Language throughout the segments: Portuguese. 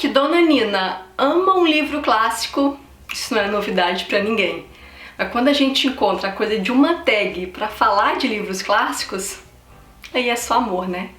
Que Dona Nina ama um livro clássico, isso não é novidade pra ninguém. Mas quando a gente encontra a coisa de uma tag pra falar de livros clássicos, aí é só amor, né?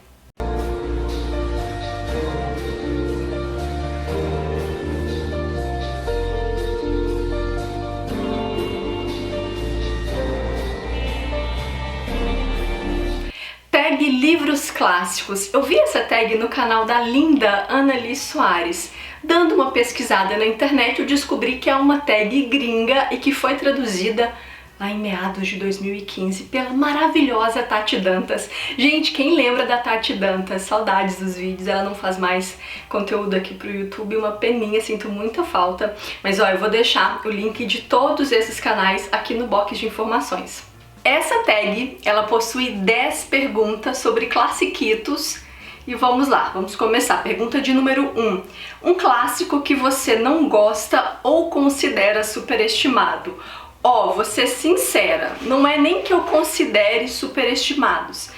Tag livros clássicos. Eu vi essa tag no canal da linda Annalise Soares. Dando uma pesquisada na internet, eu descobri que é uma tag gringa e que foi traduzida lá em meados de 2015 pela maravilhosa Tati Dantas. Gente, quem lembra da Tati Dantas? Saudades dos vídeos, ela não faz mais conteúdo aqui pro YouTube, uma peninha, sinto muita falta. Mas ó, eu vou deixar o link de todos esses canais aqui no box de informações. Essa tag, ela possui 10 perguntas sobre classiquitos e vamos lá, vamos começar. Pergunta de número 1. Um clássico que você não gosta ou considera superestimado? Ó, vou ser sincera, não é nem que eu considere superestimados.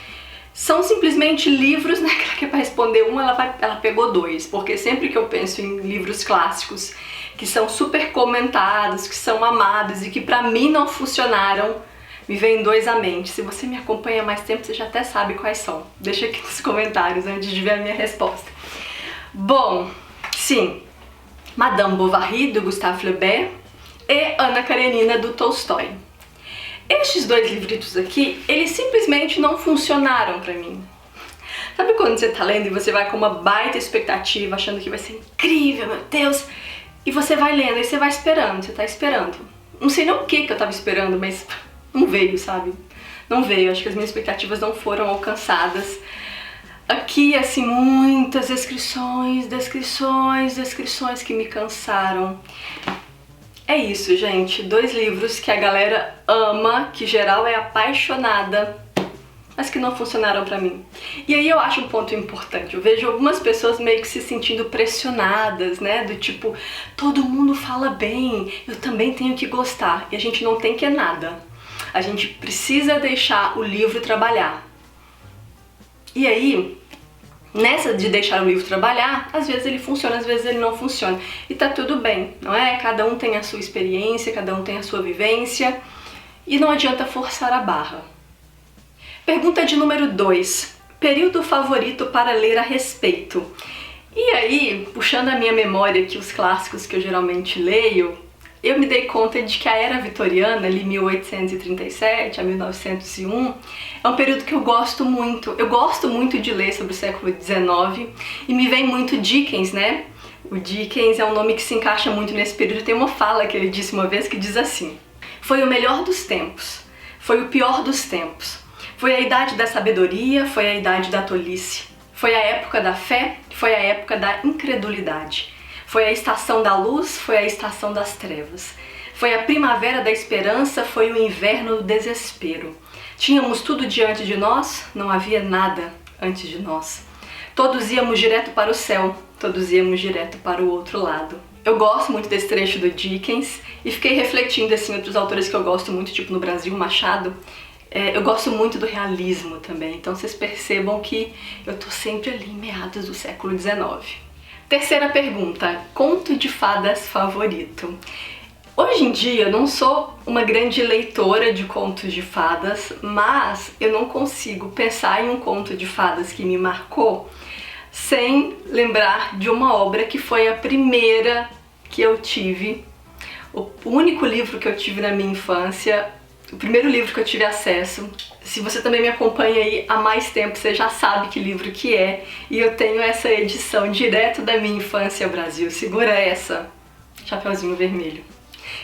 São simplesmente livros, né, que para responder um, ela pegou 2, porque sempre que eu penso em livros clássicos que são super comentados, que são amados e que pra mim não funcionaram, me vem 2 à mente. Se você me acompanha há mais tempo, você já até sabe quais são. Deixa aqui nos comentários antes de ver a minha resposta. Bom, sim, Madame Bovary, do Gustave Flaubert, e Ana Karenina, do Tolstói. Estes 2 livritos aqui, eles simplesmente não funcionaram pra mim. Sabe quando você tá lendo e você vai com uma baita expectativa, achando que vai ser incrível, meu Deus, e você vai lendo e você vai esperando, você tá esperando. Não sei nem o que eu tava esperando, mas não veio, sabe? Não veio, acho que as minhas expectativas não foram alcançadas. Aqui, assim, muitas descrições que me cansaram. É isso, gente. 2 livros que a galera ama, que geral é apaixonada, mas que não funcionaram pra mim. E aí eu acho um ponto importante. Eu vejo algumas pessoas meio que se sentindo pressionadas, né? Do tipo, todo mundo fala bem, eu também tenho que gostar. E a gente não tem que nada. A gente precisa deixar o livro trabalhar. E aí, nessa de deixar o livro trabalhar, às vezes ele funciona, às vezes ele não funciona. E tá tudo bem, não é? Cada um tem a sua experiência, cada um tem a sua vivência. E não adianta forçar a barra. Pergunta de número 2. Período favorito para ler a respeito? E aí, puxando a minha memória aqui, os clássicos que eu geralmente leio, eu me dei conta de que a Era Vitoriana, ali 1837 a 1901, é um período que eu gosto muito. Eu gosto muito de ler sobre o século XIX e me vem muito Dickens, né? O Dickens é um nome que se encaixa muito nesse período. Tem uma fala que ele disse uma vez que diz assim: foi o melhor dos tempos, foi o pior dos tempos, foi a idade da sabedoria, foi a idade da tolice, foi a época da fé, foi a época da incredulidade. Foi a estação da luz, foi a estação das trevas. Foi a primavera da esperança, foi o inverno do desespero. Tínhamos tudo diante de nós, não havia nada antes de nós. Todos íamos direto para o céu, todos íamos direto para o outro lado. Eu gosto muito desse trecho do Dickens e fiquei refletindo assim outros autores que eu gosto muito, tipo no Brasil, Machado. Eu gosto muito do realismo também, então vocês percebam que eu tô sempre ali em meados do século XIX. Terceira pergunta, conto de fadas favorito? Hoje em dia eu não sou uma grande leitora de contos de fadas, mas eu não consigo pensar em um conto de fadas que me marcou sem lembrar de uma obra que foi a primeira que eu tive, o único livro que eu tive na minha infância, o primeiro livro que eu tive acesso. Se você também me acompanha aí há mais tempo, você já sabe que livro que é. E eu tenho essa edição direto da minha infância, Brasil. Segura essa, Chapeuzinho Vermelho.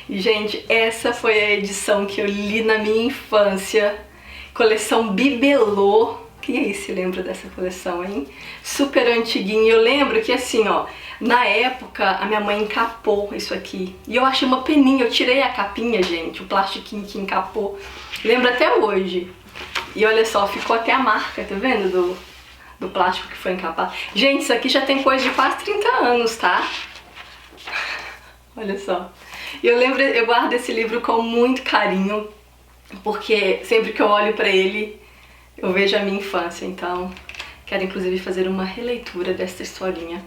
E, gente, essa foi a edição que eu li na minha infância. Coleção Bibelô. Quem aí se lembra dessa coleção, hein? Super antiguinha. Eu lembro que, assim, ó, na época a minha mãe encapou isso aqui. E eu achei uma peninha. Eu tirei a capinha, gente, o plastiquinho que encapou. Lembro até hoje. E olha só, ficou até a marca, tá vendo? Do plástico que foi encapado. Gente, isso aqui já tem coisa de quase 30 anos, tá? Olha só. E eu guardo esse livro com muito carinho, porque sempre que eu olho pra ele, eu vejo a minha infância. Então, quero inclusive fazer uma releitura dessa historinha.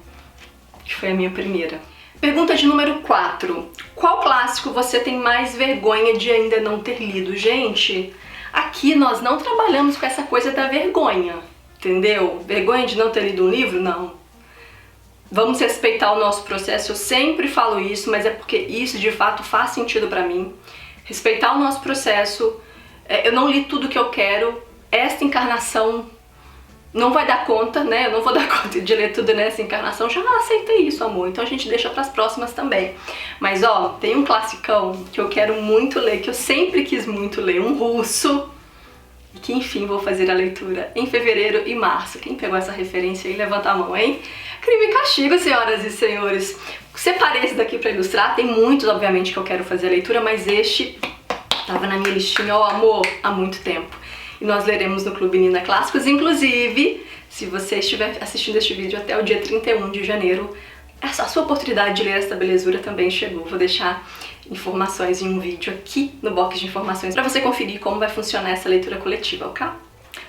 que foi a minha primeira. Pergunta de número 4. Qual clássico você tem mais vergonha de ainda não ter lido? Gente, aqui nós não trabalhamos com essa coisa da vergonha, entendeu? Vergonha de não ter lido um livro? Não. Vamos respeitar o nosso processo, eu sempre falo isso, mas é porque isso de fato faz sentido pra mim. Respeitar o nosso processo, eu não li tudo que eu quero, esta encarnação não vai dar conta, né? Eu não vou dar conta de ler tudo nessa encarnação, já aceitei isso, amor, então a gente deixa pras próximas também. Mas ó, tem um classicão que eu quero muito ler, que eu sempre quis muito ler, um russo, e que enfim vou fazer a leitura em fevereiro e março. Quem pegou essa referência aí, levanta a mão, hein? Crime e Castigo, senhoras e senhores. Separei esse daqui pra ilustrar, tem muitos, obviamente, que eu quero fazer a leitura, mas este tava na minha listinha, ó, amor, há muito tempo. E nós leremos no Clube Nina Clássicos, inclusive, se você estiver assistindo este vídeo até o dia 31 de janeiro, a sua oportunidade de ler esta belezura também chegou. Vou deixar informações em um vídeo aqui no box de informações para você conferir como vai funcionar essa leitura coletiva, ok?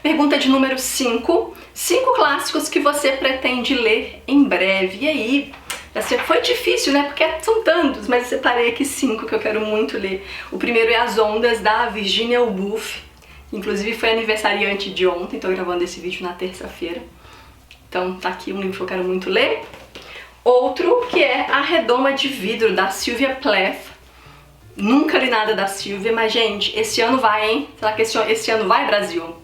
Pergunta de número 5. 5 clássicos que você pretende ler em breve. E aí, foi difícil, né? Porque são tantos, mas eu separei aqui 5 que eu quero muito ler. O primeiro é As Ondas, da Virginia Woolf. Inclusive foi aniversariante de ontem, tô gravando esse vídeo na terça-feira. Então tá aqui um livro que eu quero muito ler. Outro que é A Redoma de Vidro, da Sylvia Plath. Nunca li nada da Sylvia, mas gente, esse ano vai, hein? Será que esse ano vai, Brasil?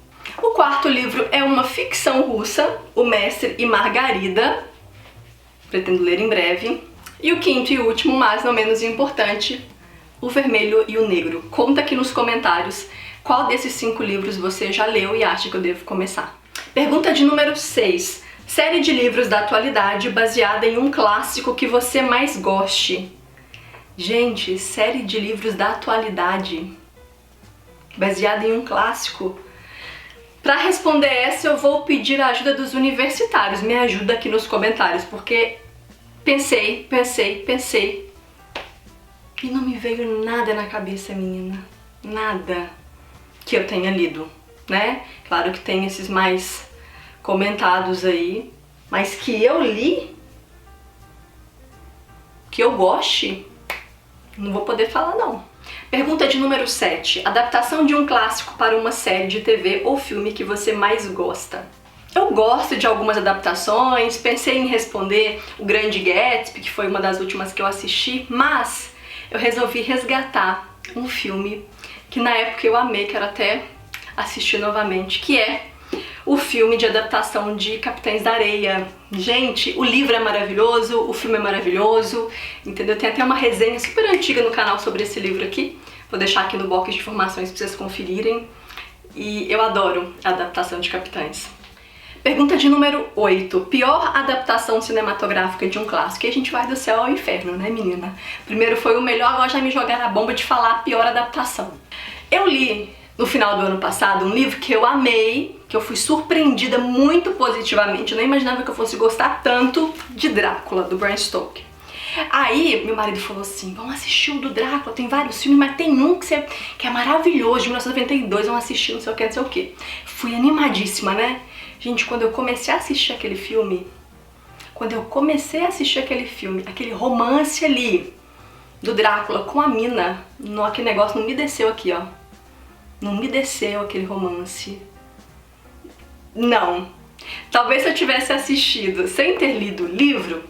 O quarto livro é uma ficção russa, O Mestre e Margarida. Pretendo ler em breve. E o quinto e último, mas não menos importante, O Vermelho e o Negro. Conta aqui nos comentários qual desses 5 livros você já leu e acha que eu devo começar. Pergunta de número 6. Série de livros da atualidade baseada em um clássico que você mais goste. Gente, série de livros da atualidade baseada em um clássico. Para responder essa, eu vou pedir a ajuda dos universitários. Me ajuda aqui nos comentários, porque pensei e não me veio nada na cabeça, menina. Nada que eu tenha lido, né? Claro que tem esses mais comentados aí, mas que eu li, que eu goste, não vou poder falar não. Pergunta de número 7. Adaptação de um clássico para uma série de TV ou filme que você mais gosta. Eu gosto de algumas adaptações, pensei em responder O Grande Gatsby, que foi uma das últimas que eu assisti, mas eu resolvi resgatar um filme que na época eu amei, quero até assistir novamente, que é o filme de adaptação de Capitães da Areia. Gente, o livro é maravilhoso, o filme é maravilhoso, entendeu? Tem até uma resenha super antiga no canal sobre esse livro aqui, vou deixar aqui no box de informações para vocês conferirem. E eu adoro a adaptação de Capitães. Pergunta de número 8. Pior adaptação cinematográfica de um clássico. E a gente vai do céu ao inferno, né, menina? Primeiro foi o melhor, agora já me jogaram a bomba de falar a pior adaptação. Eu li no final do ano passado um livro que eu amei, que eu fui surpreendida muito positivamente. Eu nem imaginava que eu fosse gostar tanto de Drácula, do Bram Stoker. Aí meu marido falou assim, vamos assistir o do Drácula, tem vários filmes, mas tem um que é maravilhoso, de 1992, vamos assistir, não sei o que, não sei o que. Fui animadíssima, né? Gente, quando eu comecei a assistir aquele filme, aquele romance ali do Drácula com a mina, aquele negócio não me desceu aqui, ó. Não me desceu aquele romance. Não. Talvez se eu tivesse assistido sem ter lido o livro,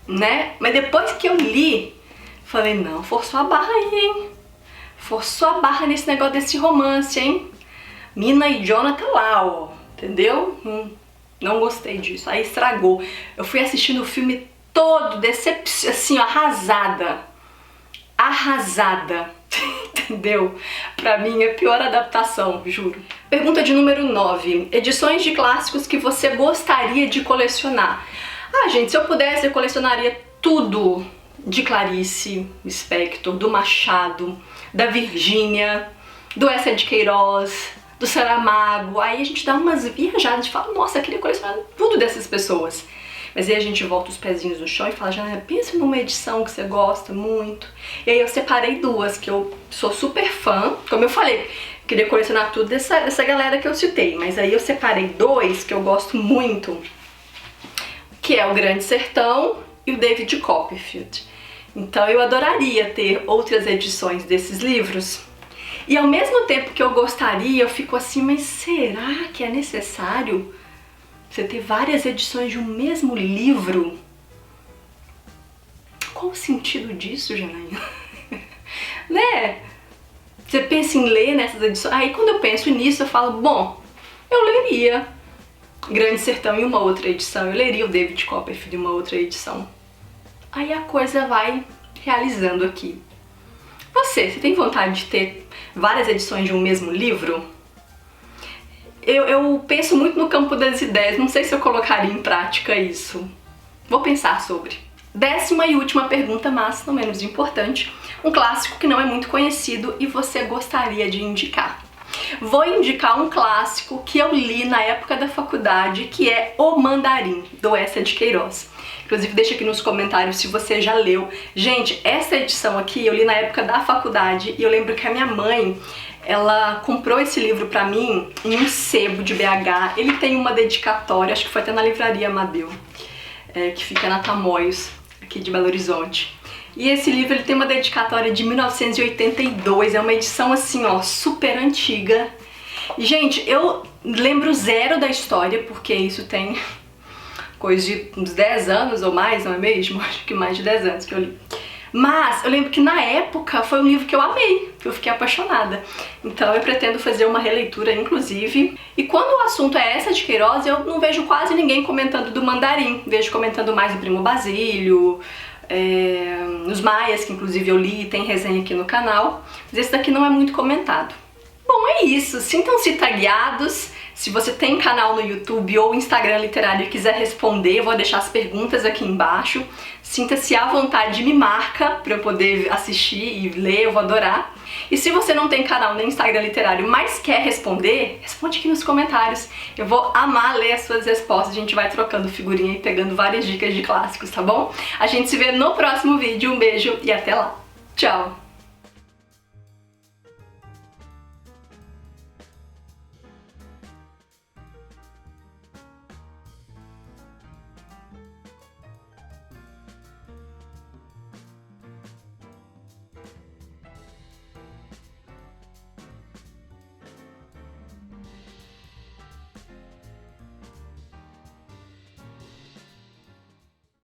né? Mas depois que eu li, falei, não, forçou a barra aí, hein? Forçou a barra nesse negócio desse romance, hein? Mina e Jonathan lá, ó. Entendeu? Não gostei disso. Aí estragou. Eu fui assistindo o filme todo, assim, ó, arrasada. Arrasada. Entendeu? Pra mim é a pior adaptação, juro. Pergunta de número 9. Edições de clássicos que você gostaria de colecionar. Ah, gente, se eu pudesse, eu colecionaria tudo de Clarice Lispector, do Machado, da Virgínia, do Eça de Queiroz, do Saramago. Aí a gente dá umas viajadas, a gente fala, nossa, eu queria colecionar tudo dessas pessoas. Mas aí a gente volta os pezinhos no chão e fala, Janela, pensa numa edição que você gosta muito. E aí eu separei duas que eu sou super fã, como eu falei, queria colecionar tudo dessa galera que eu citei. Mas aí eu separei 2 que eu gosto muito, que é O Grande Sertão e o David Copperfield. Então eu adoraria ter outras edições desses livros. E ao mesmo tempo que eu gostaria, eu fico assim, mas será que é necessário você ter várias edições de um mesmo livro? Qual o sentido disso, Janaína? Né? Você pensa em ler nessas edições? Aí quando eu penso nisso, eu falo, bom, eu leria Grande Sertão em uma outra edição, eu leria o David Copperfield em uma outra edição. Aí a coisa vai realizando aqui. Você tem vontade de ter várias edições de um mesmo livro? Eu penso muito no campo das ideias, não sei se eu colocaria em prática isso. Vou pensar sobre. 10ª e última pergunta, mas não menos importante, um clássico que não é muito conhecido e você gostaria de indicar. Vou indicar um clássico que eu li na época da faculdade, que é O Mandarim, do Eça de Queiroz. Inclusive, deixa aqui nos comentários se você já leu. Gente, essa edição aqui eu li na época da faculdade e eu lembro que a minha mãe, ela comprou esse livro pra mim em um sebo de BH. Ele tem uma dedicatória, acho que foi até na livraria Amadeu, que fica na Tamoios, aqui de Belo Horizonte. E esse livro ele tem uma dedicatória de 1982, é uma edição assim, ó, super antiga. E, gente, eu lembro zero da história, porque isso tem coisa de uns 10 anos ou mais, não é mesmo? Acho que mais de 10 anos que eu li. Mas eu lembro que na época foi um livro que eu amei, que eu fiquei apaixonada. Então eu pretendo fazer uma releitura, inclusive. E quando o assunto é Eça de Queiroz, eu não vejo quase ninguém comentando do Mandarim. Vejo comentando mais do Primo Basílio, os Maias, que inclusive eu li e tem resenha aqui no canal. Mas esse daqui não é muito comentado. Bom, é isso. Sintam-se tagueados. Se você tem canal no YouTube ou Instagram literário e quiser responder, eu vou deixar as perguntas aqui embaixo. Sinta-se à vontade, me marca para eu poder assistir e ler, eu vou adorar. E se você não tem canal nem Instagram literário, mas quer responder, responde aqui nos comentários. Eu vou amar ler as suas respostas, a gente vai trocando figurinha e pegando várias dicas de clássicos, tá bom? A gente se vê no próximo vídeo, um beijo e até lá. Tchau!